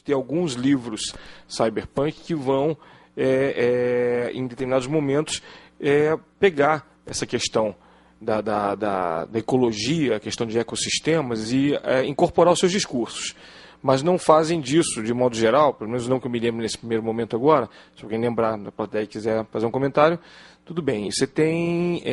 ter alguns livros cyberpunk que vão, em determinados momentos, pegar essa questão da ecologia, a questão de ecossistemas e incorporar os seus discursos. Mas não fazem disso, de modo geral, pelo menos não que eu me lembre nesse primeiro momento agora, se alguém lembrar da plateia e quiser fazer um comentário, tudo bem. Você tem...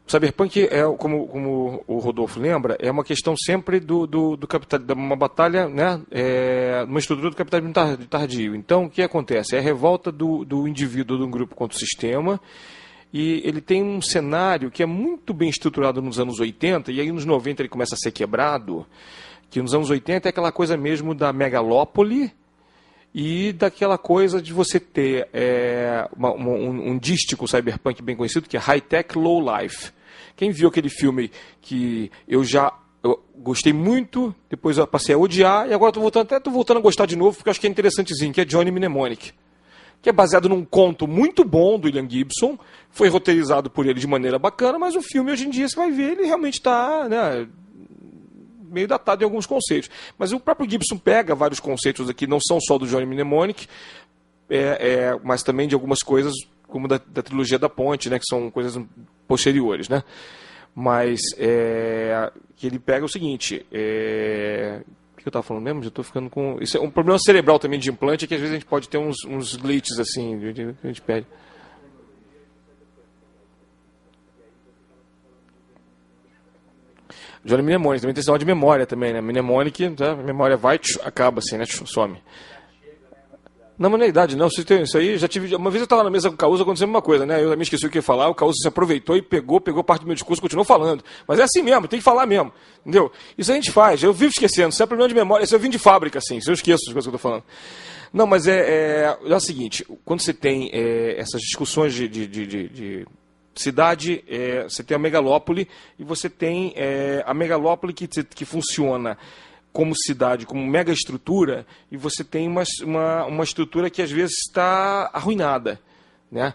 O cyberpunk, como o Rodolfo lembra, é uma questão sempre do capital, de uma batalha, né, uma estrutura do capitalismo tardio. Então, o que acontece? É a revolta do indivíduo de um grupo contra o sistema, e ele tem um cenário que é muito bem estruturado nos anos 80, e aí nos 90 ele começa a ser quebrado, que nos anos 80 é aquela coisa mesmo da megalópole e daquela coisa de você ter um dístico cyberpunk bem conhecido, que é High Tech, Low Life. Quem viu aquele filme que eu gostei muito, depois eu passei a odiar, e agora estou voltando a gostar de novo, porque eu acho que é interessantezinho, que é Johnny Mnemonic, que é baseado num conto muito bom do William Gibson, foi roteirizado por ele de maneira bacana, mas o filme hoje em dia, você vai ver, ele realmente está, né, meio datado em alguns conceitos. Mas o próprio Gibson pega vários conceitos aqui, não são só do Johnny Mnemonic, mas também de algumas coisas, como da trilogia da Ponte, né, que são coisas posteriores, né? Mas que ele pega o seguinte, o que eu estava falando mesmo? Já estou ficando com... Isso é um problema cerebral também de implante, é que às vezes a gente pode ter uns glitches assim, a gente perde. Johnny Mnemonic, também tem sinal de memória também, né? Mnemonic, tá? A memória vai, acaba assim, né? Some. Não, mas não é idade, não. Isso aí, já tive... Uma vez eu estava na mesa com o Causo, aconteceu a mesma coisa, né? Eu também esqueci o que ia falar, o Causo se aproveitou e pegou parte do meu discurso e continuou falando. Mas é assim mesmo, tem que falar mesmo, entendeu? Isso a gente faz, eu vivo esquecendo, isso é problema de memória, isso eu vim de fábrica, assim, isso eu esqueço as coisas que eu estou falando. Não, mas é o seguinte, quando você tem essas discussões de cidade, você tem a megalópole, e você tem a megalópole que funciona como cidade, como mega estrutura, e você tem uma estrutura que às vezes está arruinada, né?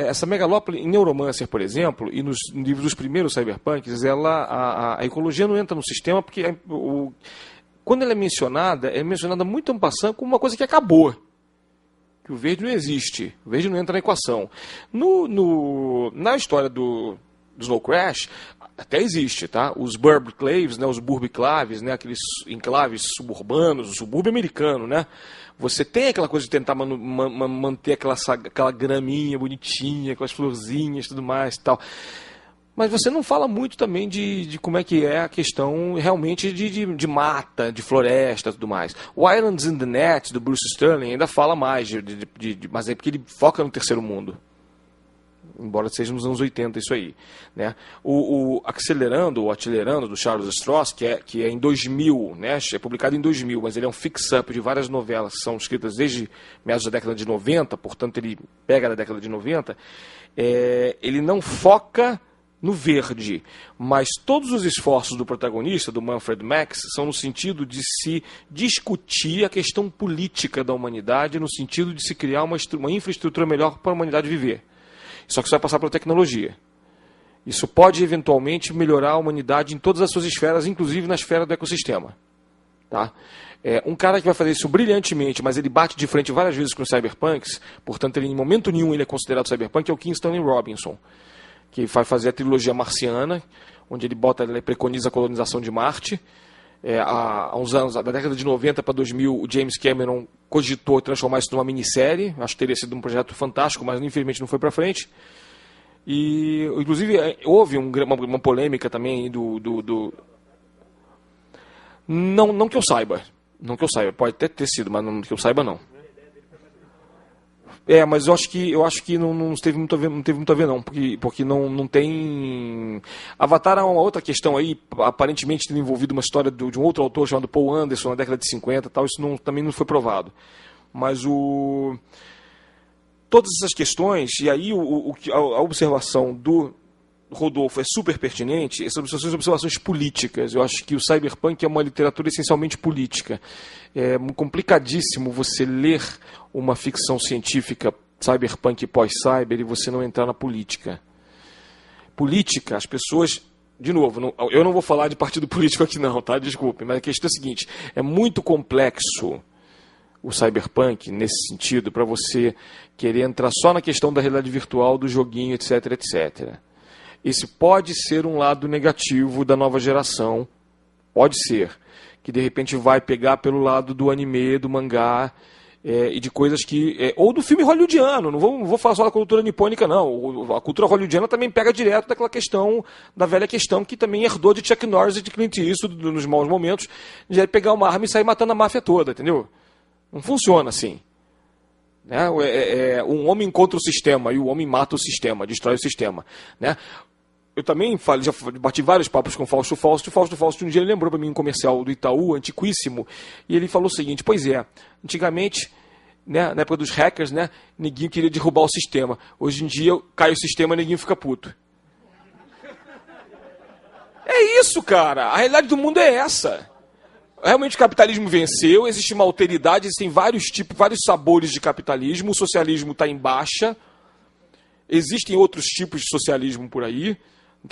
Essa megalópole, em Neuromancer, por exemplo, e nos livros dos primeiros cyberpunks, a ecologia não entra no sistema, porque quando ela é mencionada muito en passant como uma coisa que acabou. Que o verde não existe, o verde não entra na equação. Na história do Snow Crash, até existe, tá? Os burbclaves, né? Os burbiclaves, né? Aqueles enclaves suburbanos, o subúrbio americano, né? Você tem aquela coisa de tentar manter aquela graminha bonitinha, aquelas florzinhas e tudo mais e tal. Mas você não fala muito também de como é que é a questão realmente de mata, de floresta e tudo mais. O Islands in the Net, do Bruce Sterling, ainda fala mais, mas é porque ele foca no terceiro mundo. Embora seja nos anos 80 isso aí, né? O Acelerando, do Charles Stross, que é em 2000, né? É publicado em 2000, mas ele é um fix-up de várias novelas que são escritas desde meados da década de 90, portanto ele pega da década de 90, ele não foca no verde, mas todos os esforços do protagonista, do Manfred Max, são no sentido de se discutir a questão política da humanidade, no sentido de se criar uma infraestrutura melhor para a humanidade viver. Só que isso vai passar pela tecnologia. Isso pode, eventualmente, melhorar a humanidade em todas as suas esferas, inclusive na esfera do ecossistema. Tá? Um cara que vai fazer isso brilhantemente, mas ele bate de frente várias vezes com os cyberpunks, portanto, em momento nenhum ele é considerado cyberpunk, é o Kim Stanley Robinson, que vai fazer a trilogia marciana, onde ele preconiza a colonização de Marte. Há uns anos, da década de 90 para 2000, o James Cameron cogitou transformar isso numa minissérie. Acho que teria sido um projeto fantástico, mas infelizmente não foi para frente. E, inclusive, houve uma polêmica também Não que eu saiba. Não que eu saiba. Pode até ter sido, mas não que eu saiba, não. Mas eu acho que não teve muito a ver, não, porque não tem... Avatar é uma outra questão aí, aparentemente tendo envolvido uma história de um outro autor chamado Paul Anderson na década de 50 e tal, isso também não foi provado. Mas todas essas questões, e aí a observação do Rodolfo é super pertinente, essas observações políticas. Eu acho que o cyberpunk é uma literatura essencialmente política. É complicadíssimo você ler uma ficção científica cyberpunk pós-cyber e você não entrar na política. Política, as pessoas de novo, eu não vou falar de partido político aqui não, tá? Desculpe, mas a questão é a seguinte, é muito complexo o cyberpunk nesse sentido para você querer entrar só na questão da realidade virtual, do joguinho, etc, etc. Esse pode ser um lado negativo da nova geração, pode ser, que de repente vai pegar pelo lado do anime, do mangá, e de coisas que... ou do filme hollywoodiano, não vou falar só da cultura nipônica, não. A cultura hollywoodiana também pega direto daquela questão, da velha questão, que também herdou de Chuck Norris e de Clint Eastwood, nos maus momentos, de pegar uma arma e sair matando a máfia toda, entendeu? Não funciona assim. Né? Um homem contra o sistema e o homem mata o sistema, destrói o sistema. Né? Eu também já bati vários papos com o Fausto Fausto. O Fausto Fausto um dia ele lembrou para mim um comercial do Itaú, antiquíssimo, e ele falou o seguinte: pois é, antigamente, né, na época dos hackers, né, ninguém queria derrubar o sistema. Hoje em dia cai o sistema e ninguém fica puto. É isso, cara. A realidade do mundo é essa. Realmente o capitalismo venceu, existe uma alteridade, existem vários tipos, vários sabores de capitalismo, o socialismo está em baixa, existem outros tipos de socialismo por aí. Eu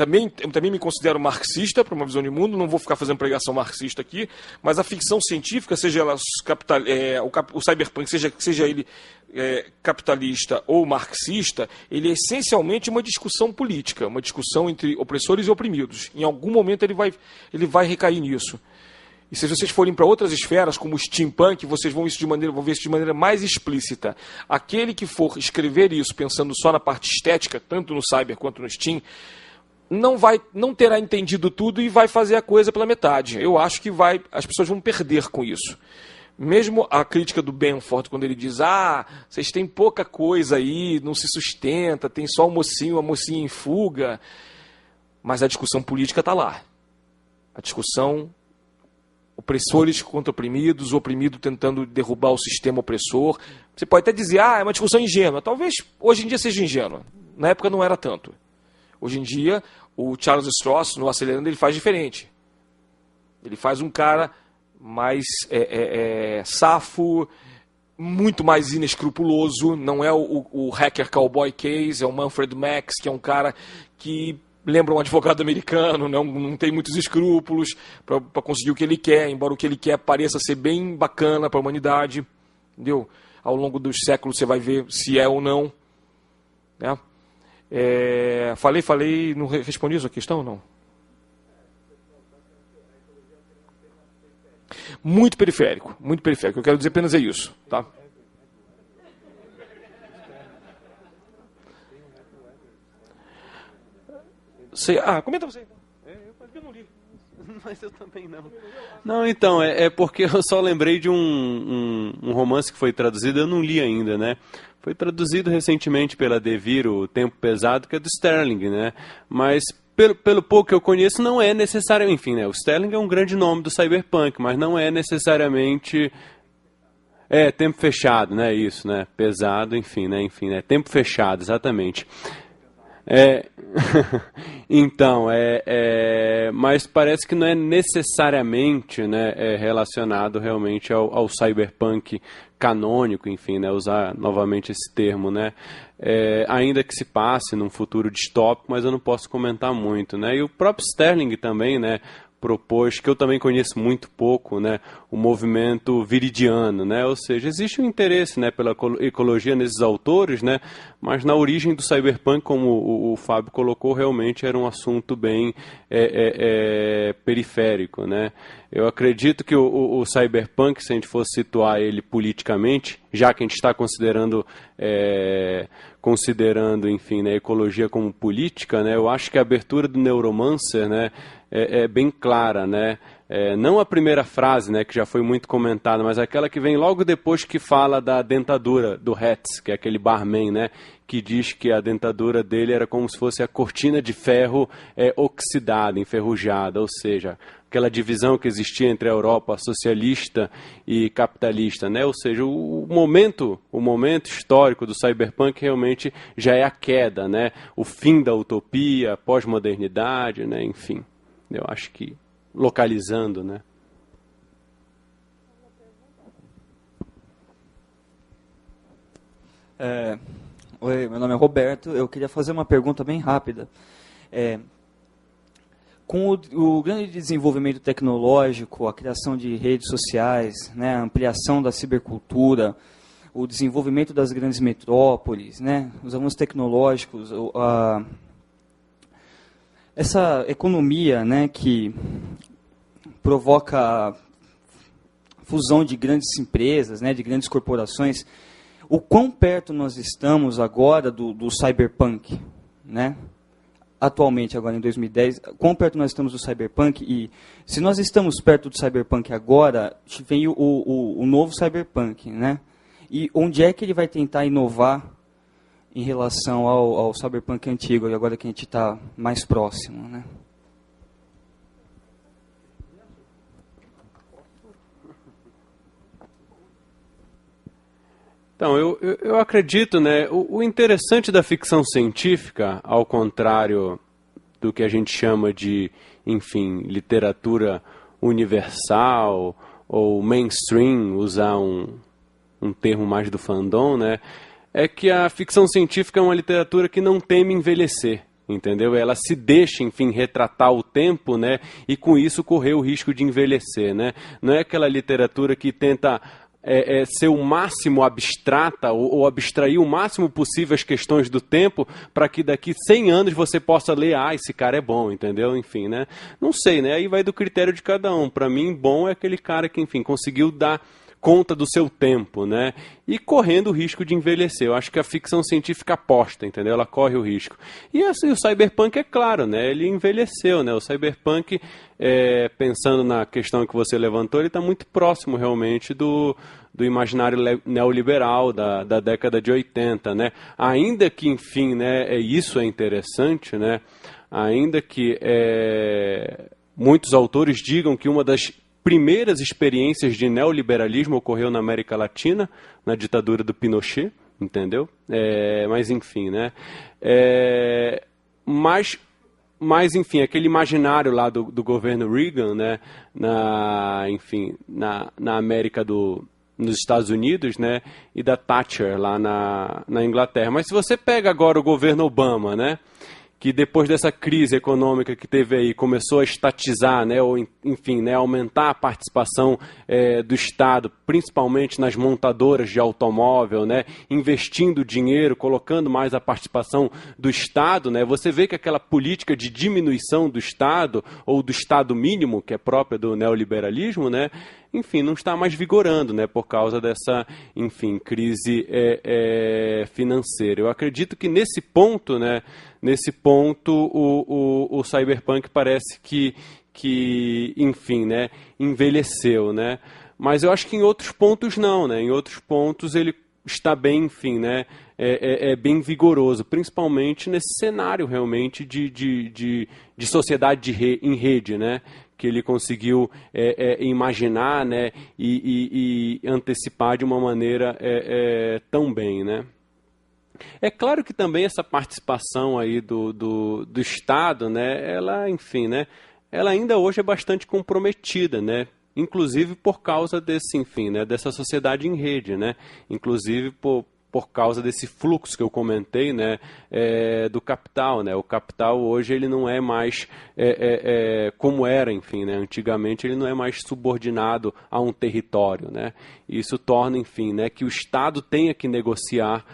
também me considero marxista, para uma visão de mundo, não vou ficar fazendo pregação marxista aqui, mas a ficção científica, seja ela o cyberpunk, seja ele capitalista ou marxista, ele é essencialmente uma discussão política, uma discussão entre opressores e oprimidos. Em algum momento ele vai recair nisso. E se vocês forem para outras esferas, como o steampunk, vocês vão ver isso de maneira mais explícita. Aquele que for escrever isso pensando só na parte estética, tanto no cyber quanto no steam, não terá entendido tudo e vai fazer a coisa pela metade. Eu acho que as pessoas vão perder com isso. Mesmo a crítica do Benford, quando ele diz: vocês têm pouca coisa aí, não se sustenta, tem só o mocinho, a mocinha em fuga. Mas a discussão política está lá. A discussão opressores contra oprimidos, o oprimido tentando derrubar o sistema opressor. Você pode até dizer, é uma discussão ingênua. Talvez hoje em dia seja ingênua. Na época não era tanto. Hoje em dia, o Charles Stross, no Acelerando, ele faz diferente. Ele faz um cara mais safo, muito mais inescrupuloso. Não é o hacker cowboy case, é o Manfred Max, que é um cara que lembra um advogado americano, não tem muitos escrúpulos para conseguir o que ele quer, embora o que ele quer pareça ser bem bacana para a humanidade. Entendeu? Ao longo dos séculos você vai ver se é ou não. Né? Falei, não respondi a sua questão ou não? Muito periférico, muito periférico. Eu quero dizer apenas isso. Tá? Comenta você. Eu não li. Mas eu também não. Não, então, é porque eu só lembrei de um romance que foi traduzido, eu não li ainda, né? Foi traduzido recentemente pela Devir, O Tempo Pesado, que é do Sterling, né? Mas, pelo pouco que eu conheço, não é necessariamente... Enfim, né? O Sterling é um grande nome do cyberpunk, mas não é necessariamente... Tempo Fechado, né? Isso, né? Pesado, enfim, né? Tempo Fechado, exatamente. Então, mas parece que não é necessariamente, né, relacionado realmente ao cyberpunk canônico, enfim, né, usar novamente esse termo, né, ainda que se passe num futuro distópico, mas eu não posso comentar muito, né, e o próprio Sterling também, né, propôs, que eu também conheço muito pouco, né, o movimento viridiano, né, ou seja, existe um interesse, né, pela ecologia nesses autores, né, mas na origem do cyberpunk, como o Fábio colocou, realmente era um assunto bem periférico, né. Eu acredito que o cyberpunk, se a gente fosse situar ele politicamente, já que a gente está considerando, enfim, né, a ecologia como política, né, eu acho que a abertura do Neuromancer, né, é bem clara, né? Não a primeira frase, né, que já foi muito comentada, mas aquela que vem logo depois, que fala da dentadura do Hetz, que é aquele barman, né, que diz que a dentadura dele era como se fosse a cortina de ferro oxidada, enferrujada, ou seja, aquela divisão que existia entre a Europa socialista e capitalista, né? Ou seja, o momento histórico do cyberpunk realmente já é a queda, né? O fim da utopia, a pós-modernidade, né? Enfim. Eu acho que localizando, né? Oi, meu nome é Roberto. Eu queria fazer uma pergunta bem rápida. Com o grande desenvolvimento tecnológico, a criação de redes sociais, né, a ampliação da cibercultura, o desenvolvimento das grandes metrópoles, né, os avanços tecnológicos, essa economia, né, que provoca a fusão de grandes empresas, né, de grandes corporações, o quão perto nós estamos agora do cyberpunk, né? Atualmente, agora em 2010, quão perto nós estamos do cyberpunk? E se nós estamos perto do cyberpunk agora, vem o novo cyberpunk, né? E onde é que ele vai tentar inovar em relação ao cyberpunk antigo, e agora que a gente está mais próximo, né? Então, eu acredito, né, o interessante da ficção científica, ao contrário do que a gente chama de, enfim, literatura universal ou mainstream, usar um termo mais do fandom, né, é que a ficção científica é uma literatura que não teme envelhecer. Entendeu? Ela se deixa, enfim, retratar o tempo, né, e com isso correr o risco de envelhecer, né? Não é aquela literatura que tenta ser o máximo abstrata ou abstrair o máximo possível as questões do tempo para que daqui 100 anos você possa ler, esse cara é bom, entendeu? Enfim, né? Não sei, né? Aí vai do critério de cada um. Para mim, bom é aquele cara que, enfim, conseguiu dar conta do seu tempo, né? E correndo o risco de envelhecer. Eu acho que a ficção científica aposta, entendeu? Ela corre o risco. E assim, o cyberpunk é claro, né? Ele envelheceu, né? O cyberpunk, pensando na questão que você levantou, ele está muito próximo realmente do imaginário neoliberal da década de 80, né? Ainda que, enfim, né? Isso é interessante, né? Ainda que muitos autores digam que uma das primeiras experiências de neoliberalismo ocorreu na América Latina, na ditadura do Pinochet, entendeu? Mas, enfim, né? Mas, enfim, aquele imaginário lá do governo Reagan, né? Enfim, na América nos Estados Unidos, né? E da Thatcher lá na Inglaterra. Mas se você pega agora o governo Obama, né? Que depois dessa crise econômica que teve aí, começou a estatizar, né, ou enfim, né, aumentar a participação do Estado, principalmente nas montadoras de automóvel, né, investindo dinheiro, colocando mais a participação do Estado, né, você vê que aquela política de diminuição do Estado, ou do Estado mínimo, que é própria do neoliberalismo, né, enfim, não está mais vigorando, né, por causa dessa, enfim, crise financeira. Eu acredito que nesse ponto, né, o cyberpunk parece que enfim, né, envelheceu, né, mas eu acho que em outros pontos não, né, em outros pontos ele está bem, enfim, né, bem vigoroso, principalmente nesse cenário realmente de sociedade em rede, né, que ele conseguiu imaginar, né, e antecipar de uma maneira tão bem, né. É claro que também essa participação aí do Estado, né, ela, enfim, né, ela ainda hoje é bastante comprometida, né, inclusive por causa desse, enfim, né, dessa sociedade em rede, né, inclusive por causa desse fluxo que eu comentei, né, do capital, né, o capital hoje ele não é mais como era, enfim, né, antigamente ele não é mais subordinado a um território, né, isso torna, enfim, né, que o Estado tenha que negociar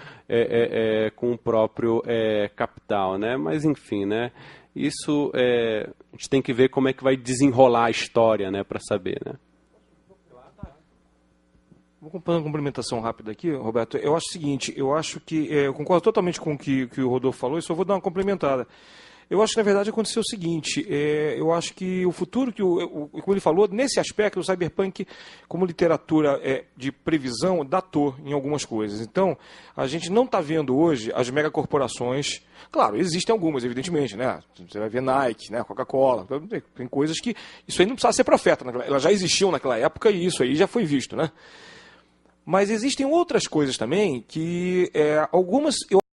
com o próprio capital, né, mas enfim, né, isso a gente tem que ver como é que vai desenrolar a história, né, para saber, né. Vou fazer uma complementação rápida aqui, Roberto. Eu acho o seguinte, eu acho que, eu concordo totalmente com o que o Rodolfo falou, e só vou dar uma complementada. Eu acho que, na verdade, aconteceu o seguinte, eu acho que o futuro, como ele falou, nesse aspecto, o cyberpunk, como literatura de previsão, datou em algumas coisas. Então, a gente não está vendo hoje as megacorporações, claro, existem algumas, evidentemente, né? Você vai ver Nike, né? Coca-Cola, tem coisas que, isso aí não precisa ser profeta, elas já existiam naquela época e isso aí já foi visto, né? Mas existem outras coisas também que algumas